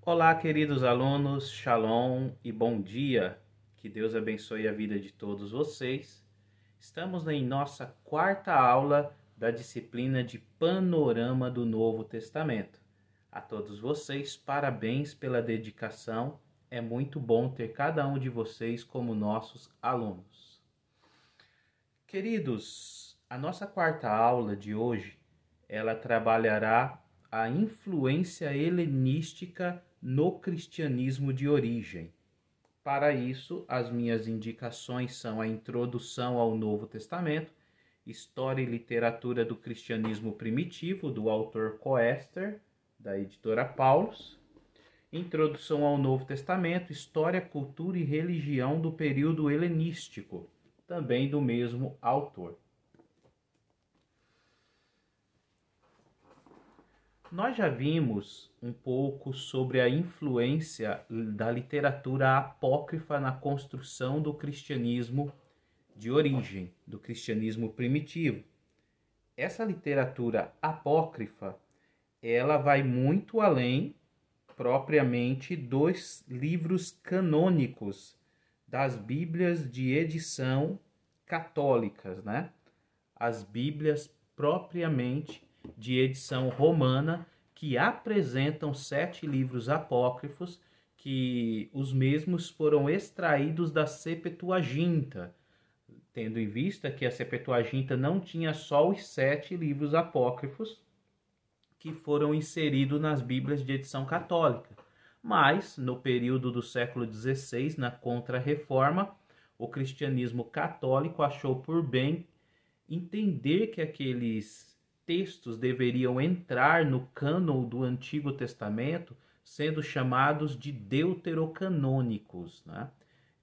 Olá, queridos alunos, Shalom e bom dia. Que Deus abençoe a vida de todos vocês. Estamos em nossa quarta aula da disciplina de Panorama do Novo Testamento. A todos vocês, parabéns pela dedicação. É muito bom ter cada um de vocês como nossos alunos. Queridos, a nossa quarta aula de hoje, ela trabalhará a influência helenística no cristianismo de origem. Para isso, as minhas indicações são a Introdução ao Novo Testamento, História e Literatura do Cristianismo Primitivo, do autor Koester, da editora Paulus, Introdução ao Novo Testamento, História, Cultura e Religião do Período Helenístico, também do mesmo autor. Nós já vimos um pouco sobre a influência da literatura apócrifa na construção do cristianismo de origem, do cristianismo primitivo. Essa literatura apócrifa, ela vai muito além, propriamente, dos livros canônicos das Bíblias de edição católicas, né? As Bíblias propriamente de edição romana, que apresentam 7 livros apócrifos, que os mesmos foram extraídos da Septuaginta, tendo em vista que a Septuaginta não tinha só os 7 livros apócrifos que foram inseridos nas Bíblias de edição católica. Mas, no período do século XVI, na Contra-Reforma, o cristianismo católico achou por bem entender que aqueles textos deveriam entrar no cânon do Antigo Testamento, sendo chamados de deuterocanônicos, né?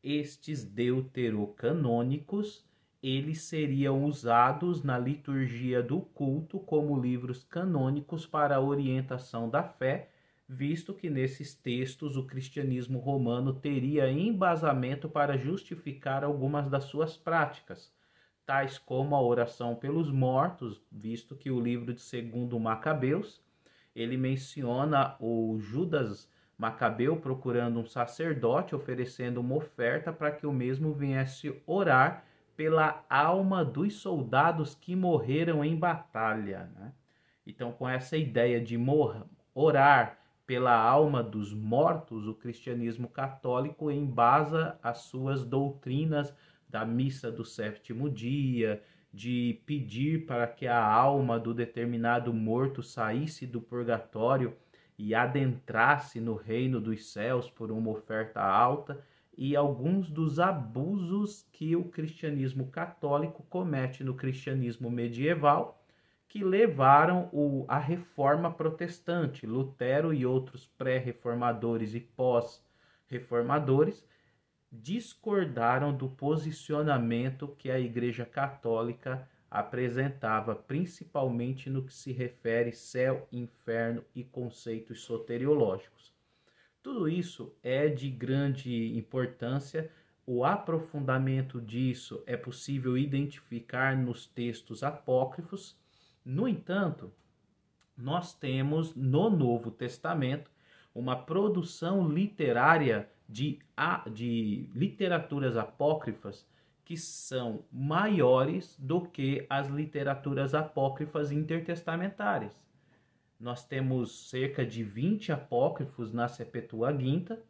Estes deuterocanônicos, eles seriam usados na liturgia do culto como livros canônicos para a orientação da fé, visto que nesses textos o cristianismo romano teria embasamento para justificar algumas das suas práticas, tais como a oração pelos mortos, visto que o livro de 2 Macabeus, ele menciona o Judas Macabeu procurando um sacerdote, oferecendo uma oferta para que o mesmo viesse orar pela alma dos soldados que morreram em batalha, né? Então, com essa ideia de orar pela alma dos mortos, o cristianismo católico embasa as suas doutrinas da missa do 7º dia, de pedir para que a alma do determinado morto saísse do purgatório e adentrasse no reino dos céus por uma oferta alta, e alguns dos abusos que o cristianismo católico comete no cristianismo medieval, que levaram a reforma protestante. Lutero e outros pré-reformadores e pós-reformadores discordaram do posicionamento que a Igreja Católica apresentava, principalmente no que se refere céu, inferno e conceitos soteriológicos. Tudo isso é de grande importância. O aprofundamento disso é possível identificar nos textos apócrifos. No entanto, nós temos no Novo Testamento uma produção literária de literaturas apócrifas que são maiores do que as literaturas apócrifas intertestamentárias. Nós temos cerca de 20 apócrifos na Septuaginta,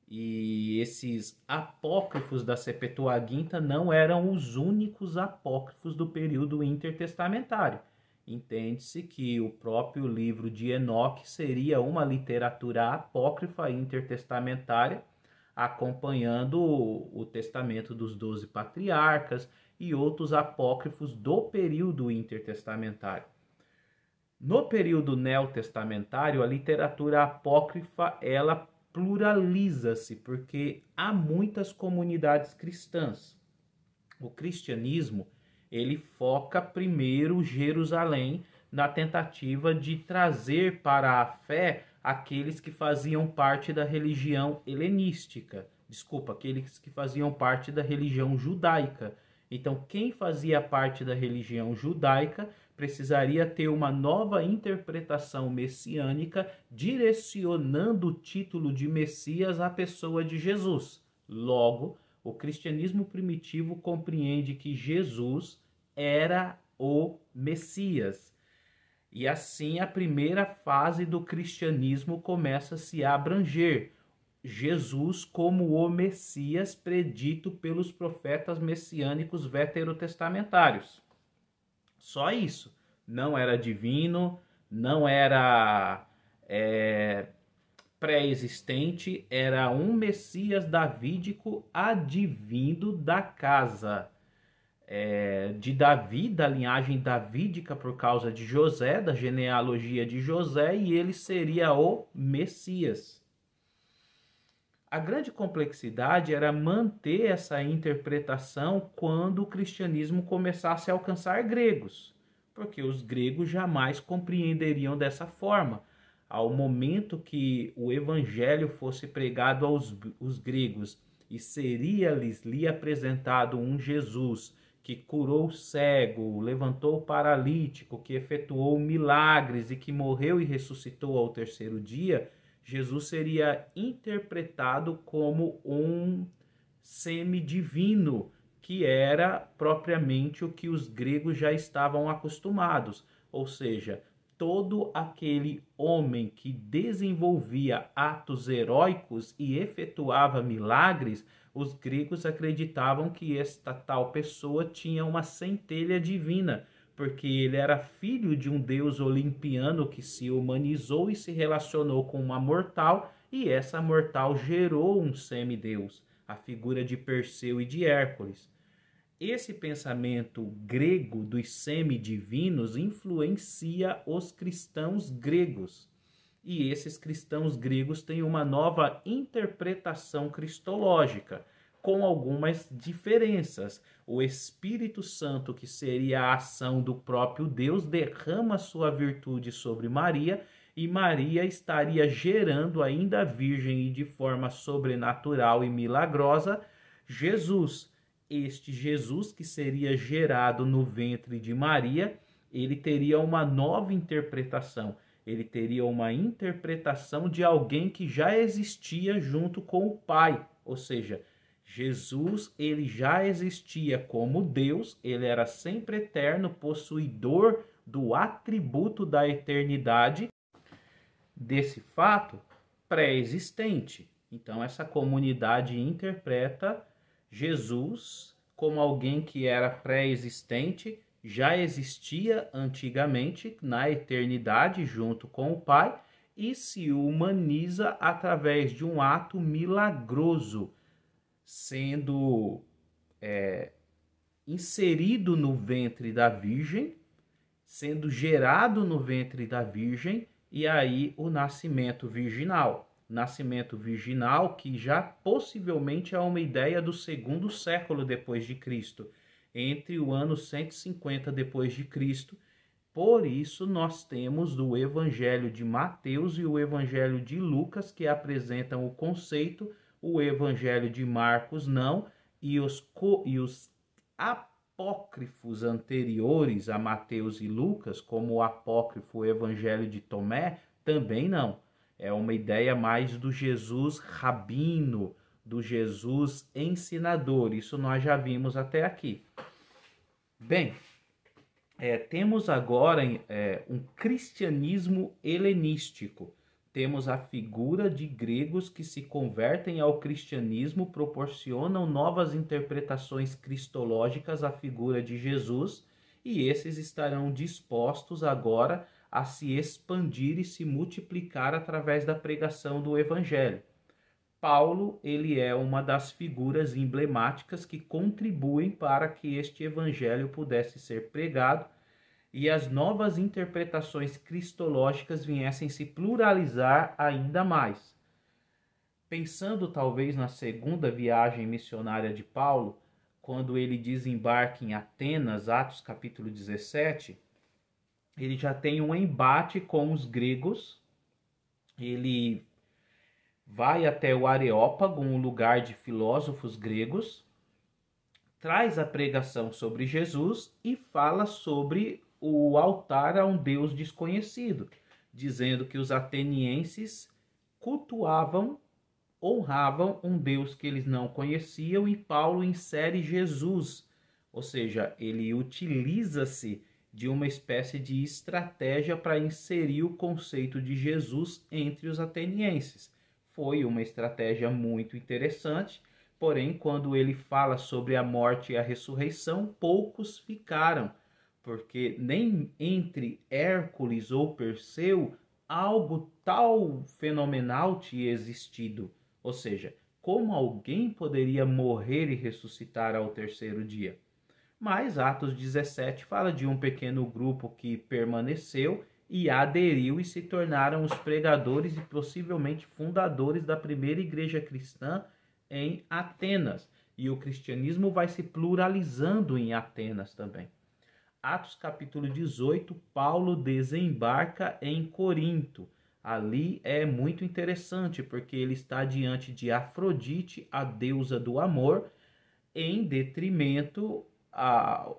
e esses apócrifos da Septuaginta não eram os únicos apócrifos do período intertestamentário. Entende-se que o próprio livro de Enoque seria uma literatura apócrifa intertestamentária, acompanhando o testamento dos 12 patriarcas e outros apócrifos do período intertestamentário. No período neotestamentário, a literatura apócrifa, ela pluraliza-se, porque há muitas comunidades cristãs. O cristianismo, ele foca primeiro Jerusalém na tentativa de trazer para a fé aqueles que faziam parte da religião helenística. Aqueles que faziam parte da religião judaica. Então, quem fazia parte da religião judaica precisaria ter uma nova interpretação messiânica, direcionando o título de Messias à pessoa de Jesus. Logo, o cristianismo primitivo compreende que Jesus era o Messias. E assim a primeira fase do cristianismo começa a se abranger. Jesus como o Messias predito pelos profetas messiânicos veterotestamentários. Só isso. Não era divino, não era pré-existente, era um Messias davídico advindo da casa de Davi, da linhagem davídica por causa de José, da genealogia de José, e ele seria o Messias. A grande complexidade era manter essa interpretação quando o cristianismo começasse a alcançar gregos, porque os gregos jamais compreenderiam dessa forma. Ao momento que o evangelho fosse pregado aos gregos e seria-lhes apresentado um Jesus que curou o cego, levantou o paralítico, que efetuou milagres e que morreu e ressuscitou ao terceiro dia, Jesus seria interpretado como um semidivino, que era propriamente o que os gregos já estavam acostumados, ou seja, todo aquele homem que desenvolvia atos heróicos e efetuava milagres, os gregos acreditavam que esta tal pessoa tinha uma centelha divina, porque ele era filho de um deus olimpiano que se humanizou e se relacionou com uma mortal, e essa mortal gerou um semideus, a figura de Perseu e de Hércules. Esse pensamento grego dos semidivinos influencia os cristãos gregos. E esses cristãos gregos têm uma nova interpretação cristológica, com algumas diferenças. O Espírito Santo, que seria a ação do próprio Deus, derrama sua virtude sobre Maria, e Maria estaria gerando, ainda virgem e de forma sobrenatural e milagrosa, Jesus. Este Jesus que seria gerado no ventre de Maria, ele teria uma nova interpretação. Ele teria uma interpretação de alguém que já existia junto com o Pai. Ou seja, Jesus, ele já existia como Deus, ele era sempre eterno, possuidor do atributo da eternidade, desse fato pré-existente. Então essa comunidade interpreta Jesus como alguém que era pré-existente, já existia antigamente na eternidade junto com o Pai e se humaniza através de um ato milagroso, sendo inserido no ventre da Virgem, sendo gerado no ventre da Virgem, e aí o nascimento virginal. Nascimento virginal que já possivelmente é uma ideia do segundo século depois de Cristo, entre o ano 150 depois de Cristo. Por isso nós temos o Evangelho de Mateus e o Evangelho de Lucas que apresentam o conceito, o Evangelho de Marcos não, e os apócrifos anteriores a Mateus e Lucas, como o apócrifo Evangelho de Tomé, também não. É uma ideia mais do Jesus rabino, do Jesus ensinador. Isso nós já vimos até aqui. Bem, temos agora um cristianismo helenístico. Temos a figura de gregos que se convertem ao cristianismo, proporcionam novas interpretações cristológicas à figura de Jesus, e esses estarão dispostos agora a se expandir e se multiplicar através da pregação do Evangelho. Paulo, ele é uma das figuras emblemáticas que contribuem para que este Evangelho pudesse ser pregado e as novas interpretações cristológicas viessem se pluralizar ainda mais. Pensando talvez na segunda viagem missionária de Paulo, quando ele desembarca em Atenas, Atos capítulo 17, ele já tem um embate com os gregos. Ele vai até o Areópago, um lugar de filósofos gregos, traz a pregação sobre Jesus e fala sobre o altar a um deus desconhecido, dizendo que os atenienses cultuavam, honravam um deus que eles não conheciam, e Paulo insere Jesus, ou seja, ele utiliza-se de uma espécie de estratégia para inserir o conceito de Jesus entre os atenienses. Foi uma estratégia muito interessante, porém, quando ele fala sobre a morte e a ressurreição, poucos ficaram, porque nem entre Hércules ou Perseu algo tal fenomenal tinha existido. Ou seja, como alguém poderia morrer e ressuscitar ao terceiro dia? Mas Atos 17 fala de um pequeno grupo que permaneceu e aderiu e se tornaram os pregadores e possivelmente fundadores da primeira igreja cristã em Atenas. E o cristianismo vai se pluralizando em Atenas também. Atos capítulo 18, Paulo desembarca em Corinto. Ali é muito interessante, porque ele está diante de Afrodite, a deusa do amor, em detrimento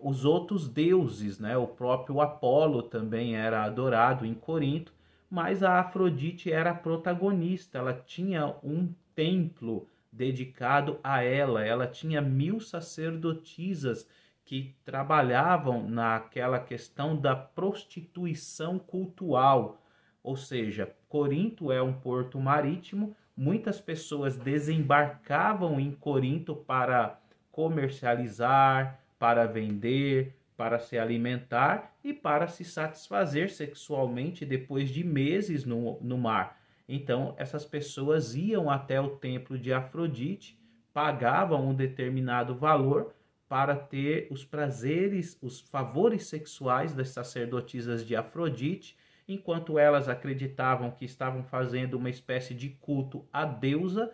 os outros deuses, né? O próprio Apolo também era adorado em Corinto, mas a Afrodite era a protagonista, ela tinha um templo dedicado a ela, ela tinha 1000 sacerdotisas que trabalhavam naquela questão da prostituição cultural, ou seja, Corinto é um porto marítimo, muitas pessoas desembarcavam em Corinto para comercializar, para vender, para se alimentar e para se satisfazer sexualmente depois de meses no mar. Então, essas pessoas iam até o templo de Afrodite, pagavam um determinado valor para ter os prazeres, os favores sexuais das sacerdotisas de Afrodite, enquanto elas acreditavam que estavam fazendo uma espécie de culto à deusa.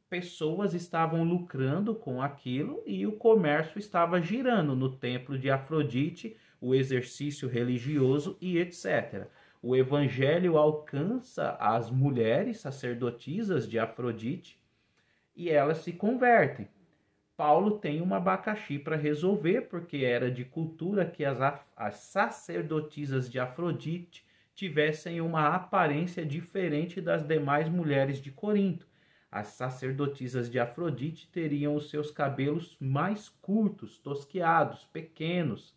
Pessoas estavam lucrando com aquilo e o comércio estava girando no templo de Afrodite, o exercício religioso e etc. O evangelho alcança as mulheres sacerdotisas de Afrodite e elas se convertem. Paulo tem um abacaxi para resolver, porque era de cultura que as sacerdotisas de Afrodite tivessem uma aparência diferente das demais mulheres de Corinto. As sacerdotisas de Afrodite teriam os seus cabelos mais curtos, tosquiados, pequenos.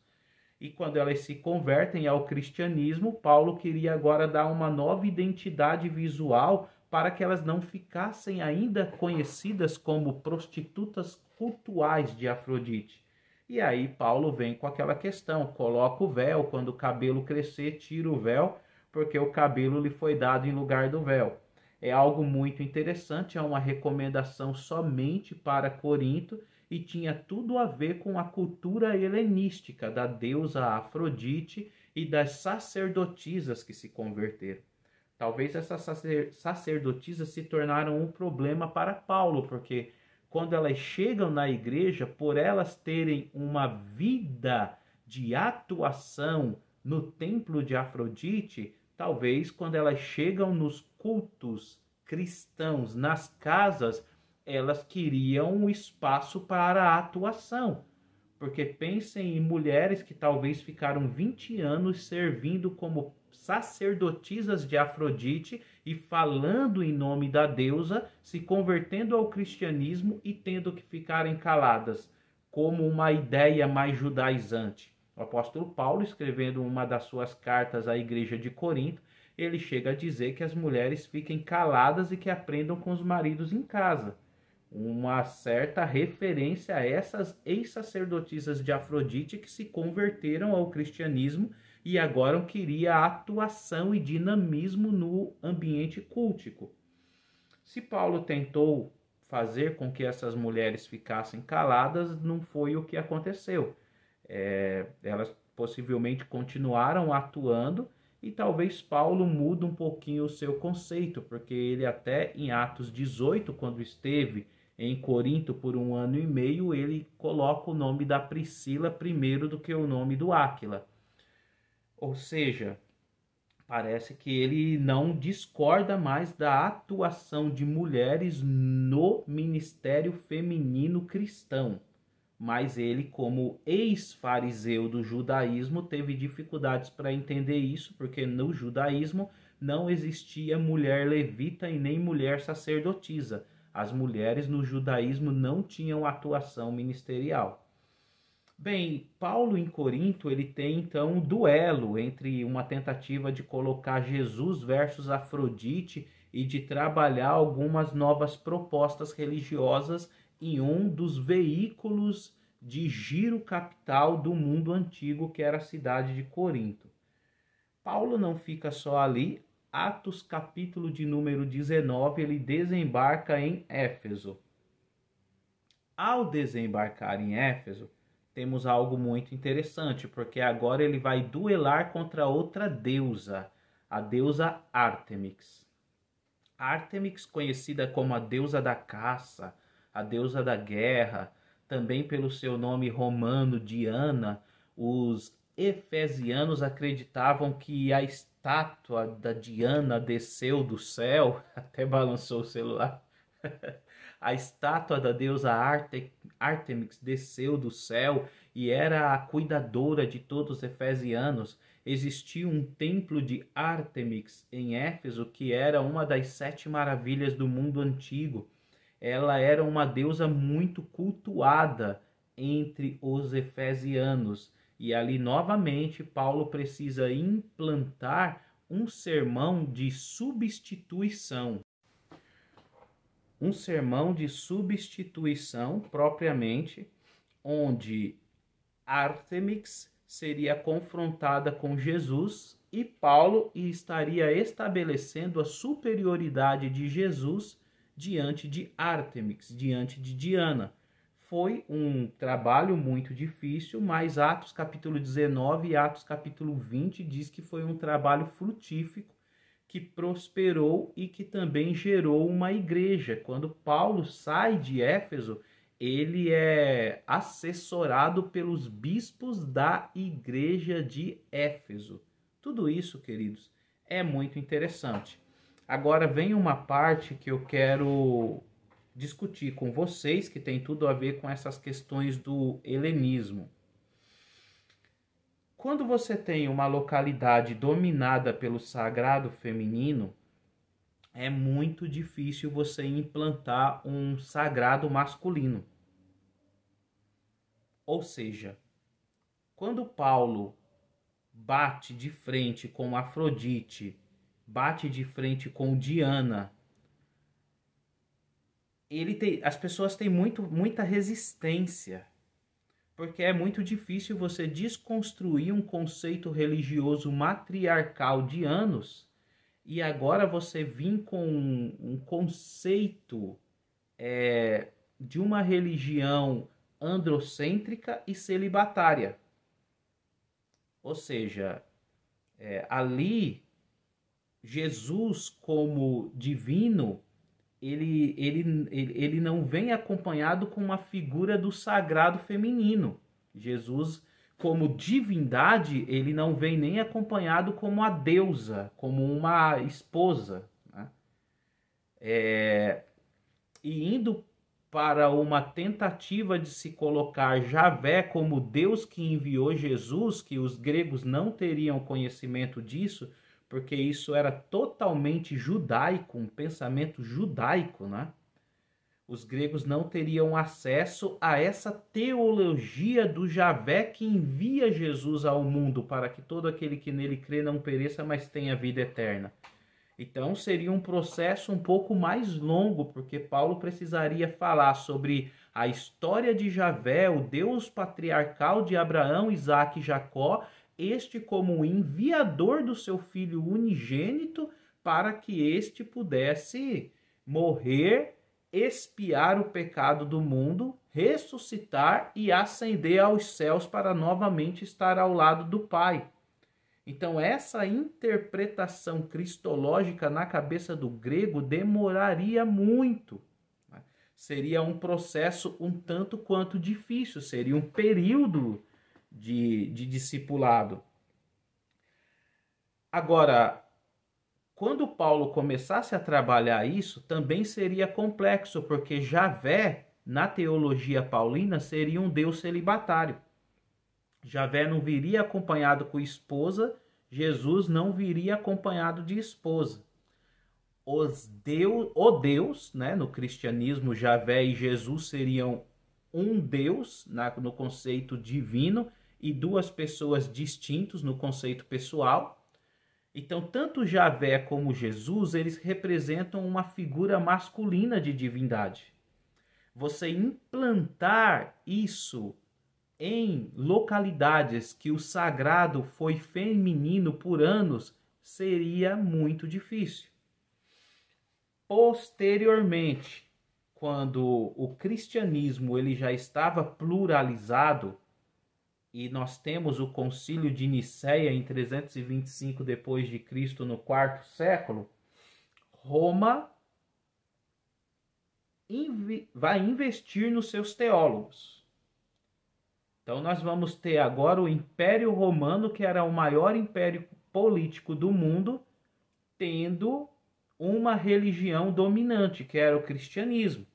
E quando elas se convertem ao cristianismo, Paulo queria agora dar uma nova identidade visual para que elas não ficassem ainda conhecidas como prostitutas cultuais de Afrodite. E aí Paulo vem com aquela questão, coloca o véu, quando o cabelo crescer, tira o véu, porque o cabelo lhe foi dado em lugar do véu. É algo muito interessante, é uma recomendação somente para Corinto e tinha tudo a ver com a cultura helenística da deusa Afrodite e das sacerdotisas que se converteram. Talvez essas sacerdotisas se tornaram um problema para Paulo, porque quando elas chegam na igreja, por elas terem uma vida de atuação no templo de Afrodite, talvez quando elas chegam nos cultos cristãos, nas casas, elas queriam um espaço para a atuação. Porque pensem em mulheres que talvez ficaram 20 anos servindo como sacerdotisas de Afrodite e falando em nome da deusa, se convertendo ao cristianismo e tendo que ficarem caladas, como uma ideia mais judaizante. O apóstolo Paulo, escrevendo uma das suas cartas à igreja de Corinto, ele chega a dizer que as mulheres fiquem caladas e que aprendam com os maridos em casa. Uma certa referência a essas ex-sacerdotisas de Afrodite que se converteram ao cristianismo e agora queria atuação e dinamismo no ambiente cultico. Se Paulo tentou fazer com que essas mulheres ficassem caladas, não foi o que aconteceu. Elas possivelmente continuaram atuando e talvez Paulo mude um pouquinho o seu conceito, porque ele até em Atos 18, quando esteve em Corinto por 1 ano e meio, ele coloca o nome da Priscila primeiro do que o nome do Áquila. Ou seja, parece que ele não discorda mais da atuação de mulheres no ministério feminino cristão. mas ele, como ex-fariseu do judaísmo, teve dificuldades para entender isso, porque no judaísmo não existia mulher levita e nem mulher sacerdotisa. As mulheres no judaísmo não tinham atuação ministerial. Bem, Paulo em Corinto, ele tem então um duelo entre uma tentativa de colocar Jesus versus Afrodite e de trabalhar algumas novas propostas religiosas em um dos veículos de giro capital do mundo antigo, que era a cidade de Corinto. Paulo não fica só ali. Atos capítulo de número 19, ele desembarca em Éfeso. Ao desembarcar em Éfeso, temos algo muito interessante, porque agora ele vai duelar contra outra deusa, a deusa Ártemis. Ártemis, conhecida como a deusa da caça, a deusa da guerra, também pelo seu nome romano Diana, os efesianos acreditavam que a estátua da Diana desceu do céu, até balançou o celular. A estátua da deusa Ártemis desceu do céu e era a cuidadora de todos os efesianos. Existia um templo de Ártemis em Éfeso que era uma das 7 maravilhas do mundo antigo. Ela era uma deusa muito cultuada entre os efesianos. E ali, novamente, Paulo precisa implantar um sermão de substituição. Um sermão de substituição, propriamente, onde Ártemis seria confrontada com Jesus e Paulo estaria estabelecendo a superioridade de Jesus diante de Ártemis, diante de Diana. Foi um trabalho muito difícil, mas Atos capítulo 19 e Atos capítulo 20 diz que foi um trabalho frutífero, que prosperou e que também gerou uma igreja. Quando Paulo sai de Éfeso, ele é assessorado pelos bispos da igreja de Éfeso. Tudo isso, queridos, é muito interessante. Agora vem uma parte que eu quero discutir com vocês, que tem tudo a ver com essas questões do helenismo. Quando você tem uma localidade dominada pelo sagrado feminino, é muito difícil você implantar um sagrado masculino. Ou seja, quando Paulo bate de frente com Afrodite, bate de frente com Diana, as pessoas têm muita resistência, porque é muito difícil você desconstruir um conceito religioso matriarcal de anos e agora você vir com um conceito de uma religião androcêntrica e celibatária. Ou seja, ali Jesus como divino, ele não vem acompanhado com uma figura do sagrado feminino. Jesus, como divindade, ele não vem nem acompanhado como a deusa, como uma esposa, né? E indo para uma tentativa de se colocar Javé como Deus que enviou Jesus, que os gregos não teriam conhecimento disso, porque isso era totalmente judaico, um pensamento judaico, né? Os gregos não teriam acesso a essa teologia do Javé que envia Jesus ao mundo para que todo aquele que nele crê não pereça, mas tenha vida eterna. Então seria um processo um pouco mais longo, porque Paulo precisaria falar sobre a história de Javé, o Deus patriarcal de Abraão, Isaque e Jacó, este como enviador do seu filho unigênito para que este pudesse morrer, expiar o pecado do mundo, ressuscitar e ascender aos céus para novamente estar ao lado do Pai. Então essa interpretação cristológica na cabeça do grego demoraria muito. Seria um processo um tanto quanto difícil, seria um período de discipulado. Agora, quando Paulo começasse a trabalhar isso, também seria complexo, porque Javé na teologia paulina, seria um Deus celibatário. Javé não viria acompanhado com esposa, Jesus não viria acompanhado de esposa. O Deus, né, no cristianismo, Javé e Jesus seriam um Deus no conceito divino e duas pessoas distintas no conceito pessoal. Então, tanto Javé como Jesus, eles representam uma figura masculina de divindade. Você implantar isso em localidades que o sagrado foi feminino por anos seria muito difícil. Posteriormente, quando o cristianismo ele já estava pluralizado, e nós temos o Concílio de Nicéia em 325 depois de Cristo, no quarto século, Roma vai investir nos seus teólogos. Então nós vamos ter agora o Império Romano, que era o maior império político do mundo, tendo uma religião dominante, que era o cristianismo.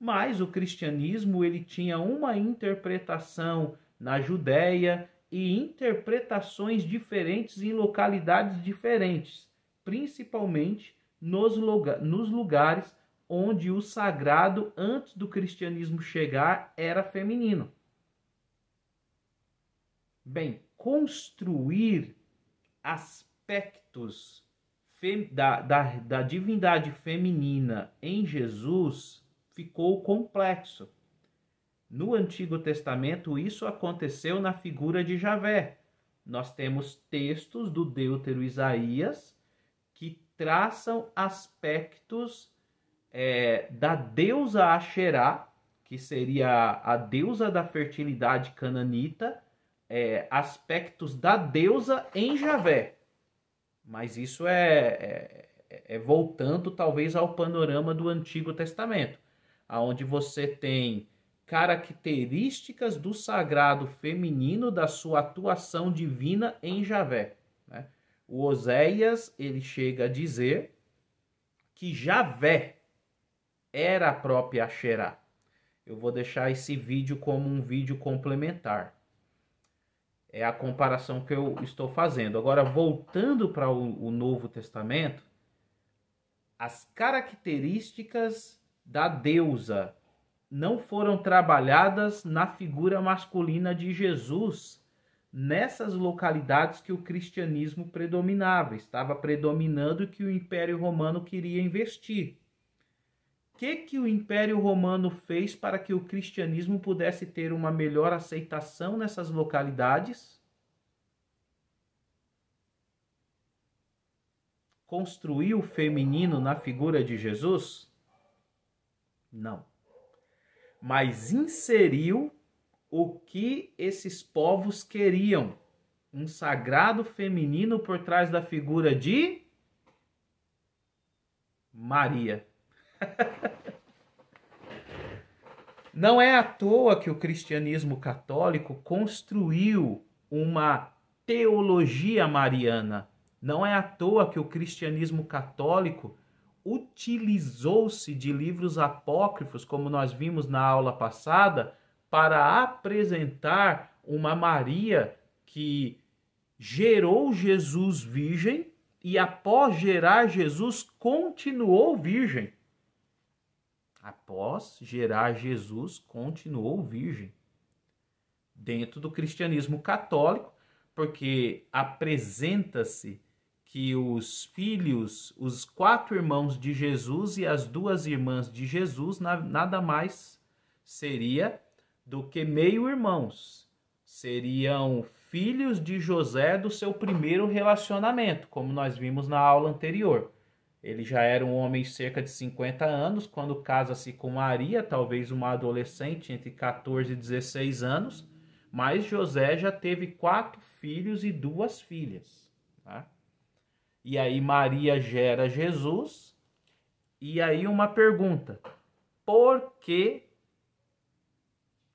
Mas o cristianismo ele tinha uma interpretação na Judéia e interpretações diferentes em localidades diferentes, principalmente nos lugares onde o sagrado, antes do cristianismo chegar, era feminino. Bem, construir aspectos da divindade feminina em Jesus ficou complexo. No Antigo Testamento, isso aconteceu na figura de Javé. Nós temos textos do Deutero Isaías que traçam aspectos da deusa Axerá, que seria a deusa da fertilidade cananita, aspectos da deusa em Javé. Mas isso voltando talvez ao panorama do Antigo Testamento, onde você tem características do sagrado feminino, da sua atuação divina em Javé, né? O Oséias ele chega a dizer que Javé era a própria Axerá. Eu vou deixar esse vídeo como um vídeo complementar. É a comparação que eu estou fazendo. Agora, voltando para o Novo Testamento, as características da deusa não foram trabalhadas na figura masculina de Jesus, nessas localidades que o cristianismo predominava, estava predominando e que o Império Romano queria investir. O que o Império Romano fez para que o cristianismo pudesse ter uma melhor aceitação nessas localidades? Construiu o feminino na figura de Jesus? Não. Mas inseriu o que esses povos queriam. Um sagrado feminino por trás da figura de Maria. Não é à toa que o cristianismo católico construiu uma teologia mariana. Não é à toa que o cristianismo católico utilizou-se de livros apócrifos, como nós vimos na aula passada, para apresentar uma Maria que gerou Jesus virgem e após gerar Jesus continuou virgem. Após gerar Jesus continuou virgem. Dentro do cristianismo católico, porque apresenta-se que os filhos, os 4 irmãos de Jesus e as 2 irmãs de Jesus, nada mais seria do que meio-irmãos. Seriam filhos de José do seu primeiro relacionamento, como nós vimos na aula anterior. Ele já era um homem de cerca de 50 anos, quando casa-se com Maria, talvez uma adolescente entre 14 e 16 anos, mas José já teve 4 filhos e 2 filhas, tá? E aí Maria gera Jesus, e aí uma pergunta: por que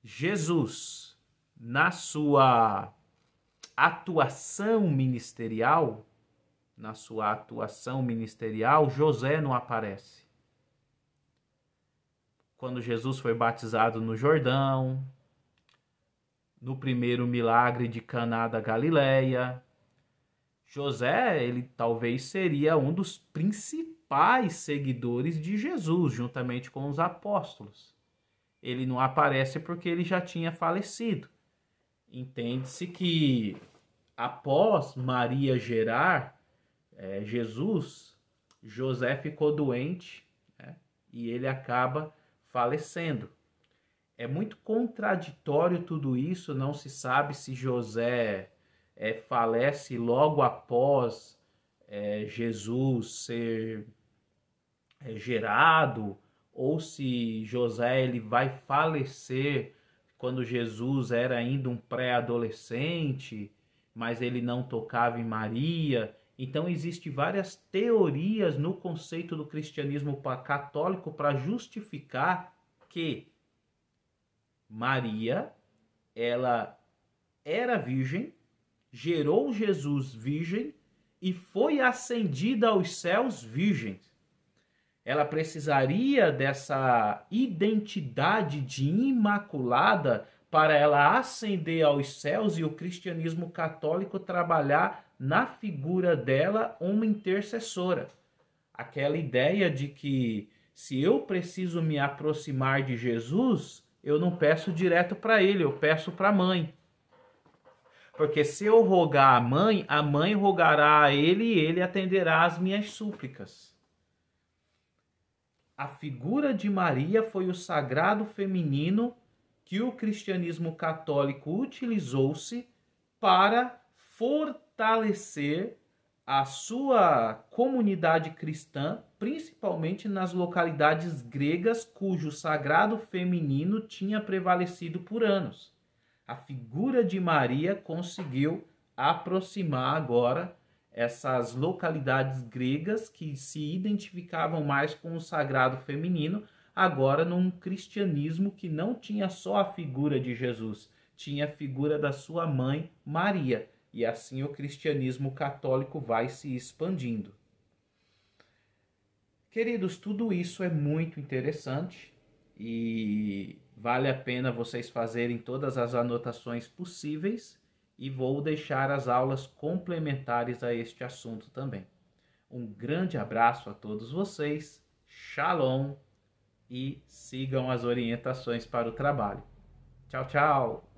Jesus, na sua atuação ministerial, José não aparece? quando Jesus foi batizado no Jordão, no primeiro milagre de Caná da Galileia. José, ele talvez seria um dos principais seguidores de Jesus, juntamente com os apóstolos. Ele não aparece porque ele já tinha falecido. Entende-se que após Maria gerar Jesus, José ficou doente, né, e ele acaba falecendo. É muito contraditório tudo isso, não se sabe se José falece logo após Jesus ser gerado, ou se José ele vai falecer quando Jesus era ainda um pré-adolescente, mas ele não tocava em Maria. Então existem várias teorias no conceito do cristianismo católico para justificar que Maria, ela era virgem, gerou Jesus virgem e foi ascendida aos céus virgens. Ela precisaria dessa identidade de imaculada para ela ascender aos céus e o cristianismo católico trabalhar na figura dela uma intercessora. Aquela ideia de que se eu preciso me aproximar de Jesus, eu não peço direto para ele, eu peço para a mãe. Porque se eu rogar a mãe rogará a ele e ele atenderá às minhas súplicas. A figura de Maria foi o sagrado feminino que o cristianismo católico utilizou-se para fortalecer a sua comunidade cristã, principalmente nas localidades gregas cujo sagrado feminino tinha prevalecido por anos. A figura de Maria conseguiu aproximar agora essas localidades gregas que se identificavam mais com o sagrado feminino, agora num cristianismo que não tinha só a figura de Jesus, tinha a figura da sua mãe Maria. E assim o cristianismo católico vai se expandindo. Queridos, tudo isso é muito interessante e vale a pena vocês fazerem todas as anotações possíveis e vou deixar as aulas complementares a este assunto também. Um grande abraço a todos vocês, Shalom e sigam as orientações para o trabalho. Tchau, tchau!